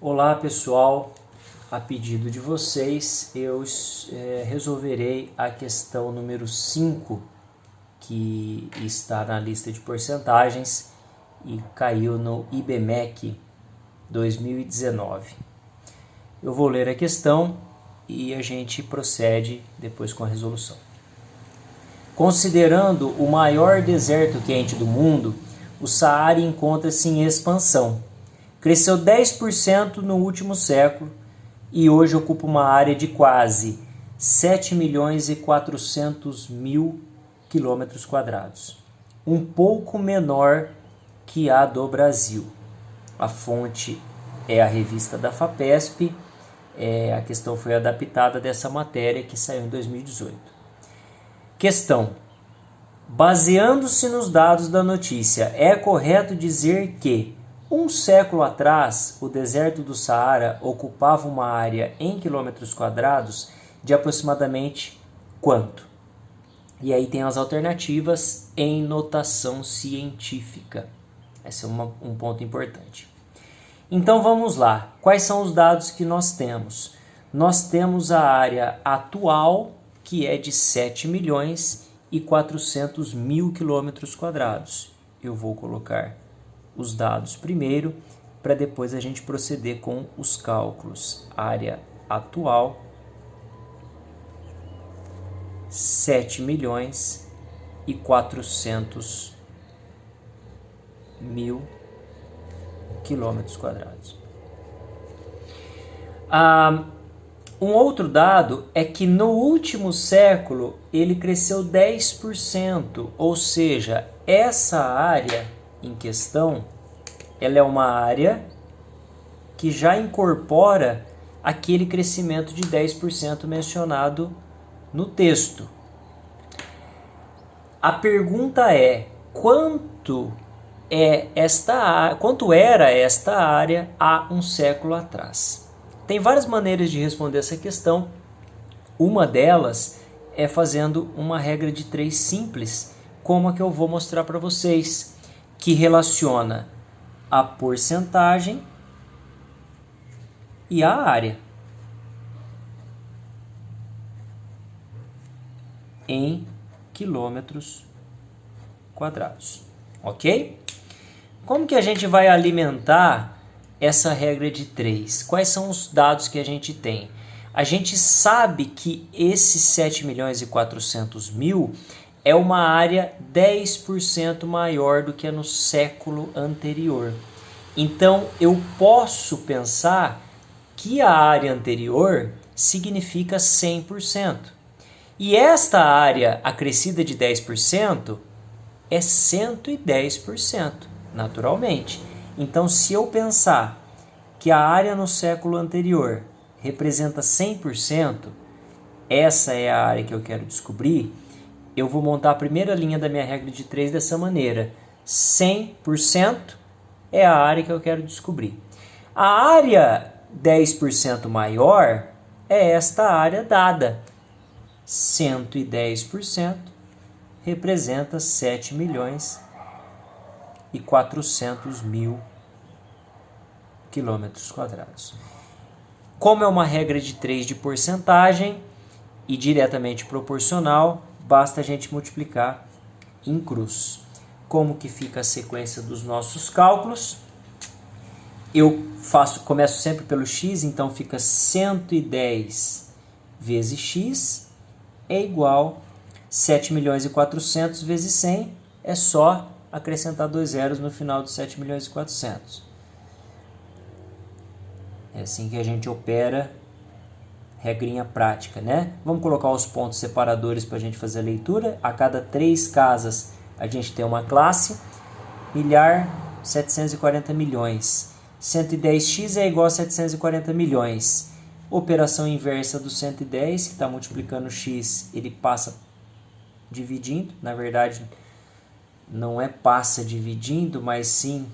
Olá pessoal, a pedido de vocês eu resolverei a questão número 5 que está na lista de porcentagens e caiu no IBMEC 2019. Eu vou ler a questão e a gente procede depois com a resolução. Considerando o maior deserto quente do mundo, o Saara encontra-se em expansão. Cresceu 10% no último século e hoje ocupa uma área de quase 7.400.000 km², um pouco menor que a do Brasil. A fonte é a revista da FAPESP, a questão foi adaptada dessa matéria que saiu em 2018. Questão: baseando-se nos dados da notícia, é correto dizer que um século atrás, o deserto do Saara ocupava uma área em quilômetros quadrados de aproximadamente quanto? E aí tem as alternativas em notação científica. Esse é um ponto importante. Então vamos lá. Quais são os dados que nós temos? Nós temos a área atual, que é de 7.400.000 km². Eu vou colocar os dados primeiro, para depois a gente proceder com os cálculos. Área atual, 7.400.000 km². Um outro dado é que no último século ele cresceu 10%, ou seja, essa área em questão, ela é uma área que já incorpora aquele crescimento de 10% mencionado no texto. A pergunta é: quanto era esta área há um século atrás? Tem várias maneiras de responder essa questão. Uma delas é fazendo uma regra de 3 simples, como a que eu vou mostrar para vocês, que relaciona a porcentagem e a área em quilômetros quadrados, ok? Como que a gente vai alimentar essa regra de 3? Quais são os dados que a gente tem? A gente sabe que esse 7.400.000 é uma área 10% maior do que a no século anterior. Então, eu posso pensar que a área anterior significa 100%. E esta área acrescida de 10% é 110%, naturalmente. Então, se eu pensar que a área no século anterior representa 100%, essa é a área que eu quero descobrir. Eu vou montar a primeira linha da minha regra de 3 dessa maneira. 100% é a área que eu quero descobrir. A área 10% maior é esta área dada. 110% representa 7.400.000 km². Como é uma regra de 3 de porcentagem e diretamente proporcional, basta a gente multiplicar em cruz. Como que fica a sequência dos nossos cálculos? Eu começo sempre pelo x, então fica 110 vezes x é igual 7.400.000 vezes 100, é só acrescentar 2 zeros no final de 7.400.000. É assim que a gente opera, regrinha prática, né? Vamos colocar os pontos separadores para a gente fazer a leitura. A cada 3 casas a gente tem uma classe. Milhar, 740 milhões. 110x é igual a 740 milhões. Operação inversa do 110, que está multiplicando x, ele passa dividindo. Na verdade, não é passa dividindo, mas sim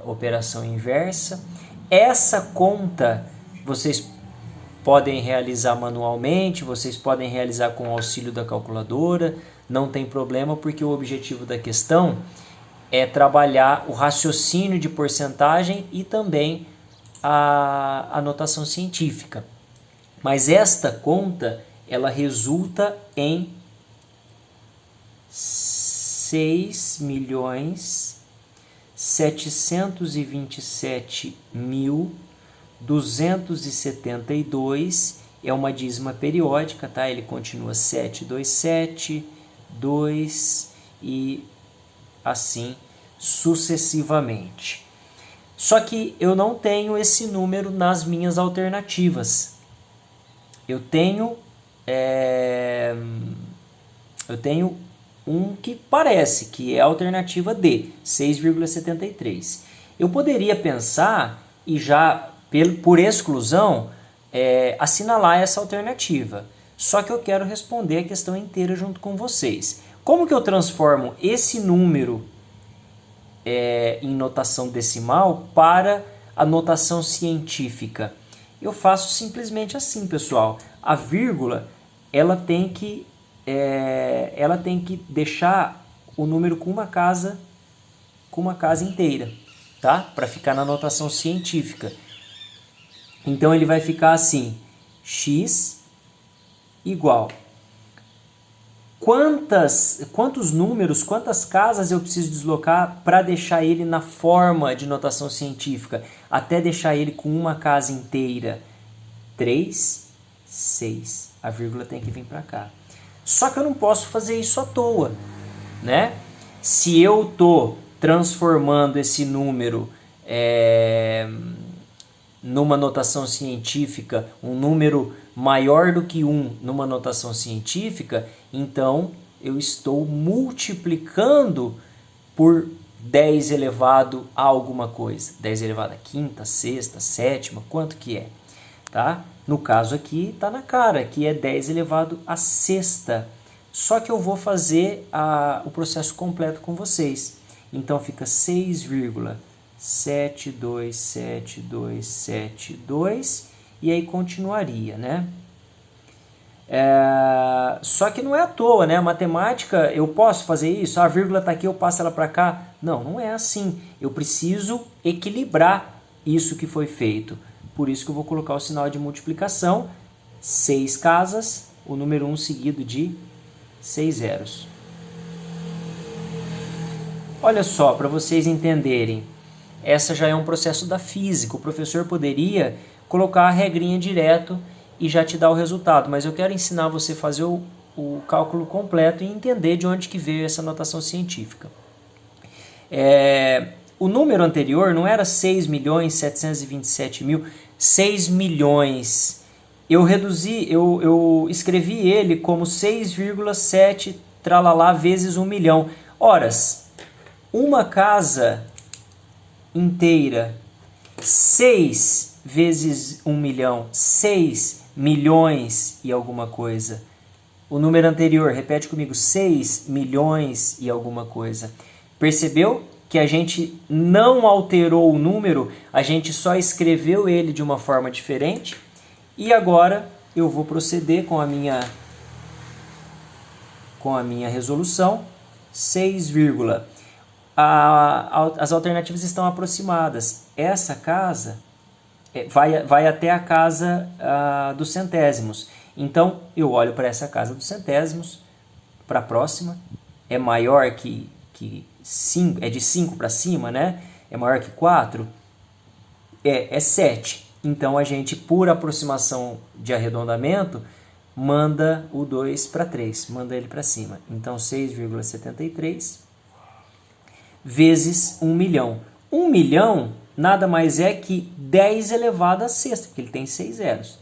operação inversa. Essa conta vocês podem realizar manualmente, vocês podem realizar com o auxílio da calculadora, não tem problema, porque o objetivo da questão é trabalhar o raciocínio de porcentagem e também a notação científica. Mas esta conta, ela resulta em 6.727.272, é uma dízima periódica, tá? Ele continua 727, 2 e assim sucessivamente. Só que eu não tenho esse número nas minhas alternativas. Eu tenho um que parece que é a alternativa D, 6,73. Eu poderia pensar e já, por exclusão, assinalar essa alternativa. Só que eu quero responder a questão inteira junto com vocês. Como que eu transformo esse número em notação decimal para a notação científica? Eu faço simplesmente assim, pessoal. A vírgula, ela tem que deixar o número com uma casa inteira, tá? Para ficar na notação científica. Então ele vai ficar assim: x igual. Quantos números, quantas casas eu preciso deslocar para deixar ele na forma de notação científica? Até deixar ele com uma casa inteira. 3, 6. A vírgula tem que vir para cá. Só que eu não posso fazer isso à toa, né? Se eu estou transformando esse número numa notação científica, um número maior do que 1 numa notação científica, então eu estou multiplicando por 10 elevado a alguma coisa. 10 elevado a quinta, sexta, sétima, quanto que é? Tá? No caso aqui está na cara, que é 10 elevado a sexta. Só que eu vou fazer o processo completo com vocês. Então fica 6,727272 e aí continuaria, né? Só que não é à toa, né? A matemática, eu posso fazer isso? A vírgula está aqui, eu passo ela para cá? Não, não é assim. Eu preciso equilibrar isso que foi feito. Por isso que eu vou colocar o sinal de multiplicação. 6 casas, o número 1 seguido de 6 zeros. Olha só, para vocês entenderem, essa já é um processo da física. O professor poderia colocar a regrinha direto e já te dar o resultado, mas eu quero ensinar você a fazer o cálculo completo e entender de onde que veio essa notação científica. O número anterior não era 6.727.000, 6 milhões. Eu escrevi ele como 6,7 tralalá vezes 1 milhão. Horas, uma casa inteira, 6 vezes 1 milhão, 6 milhões e alguma coisa. O número anterior, repete comigo, 6 milhões e alguma coisa. Percebeu que a gente não alterou o número, a gente só escreveu ele de uma forma diferente? E agora eu vou proceder com a minha resolução. 6, as alternativas estão aproximadas. Essa casa vai até a casa dos centésimos. Então, eu olho para essa casa dos centésimos, para a próxima, é maior que 5, é de 5 para cima, né? É maior que 4, é 7. Então, a gente, por aproximação de arredondamento, manda o 2 para 3, manda ele para cima. Então, 6,73 vezes 1 milhão. 1 milhão nada mais é que 10 elevado a sexta, porque ele tem 6 zeros.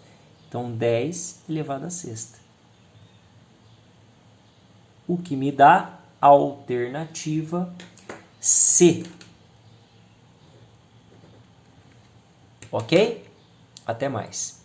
Então, 10 elevado a sexta. O que me dá a alternativa C. Ok? Até mais.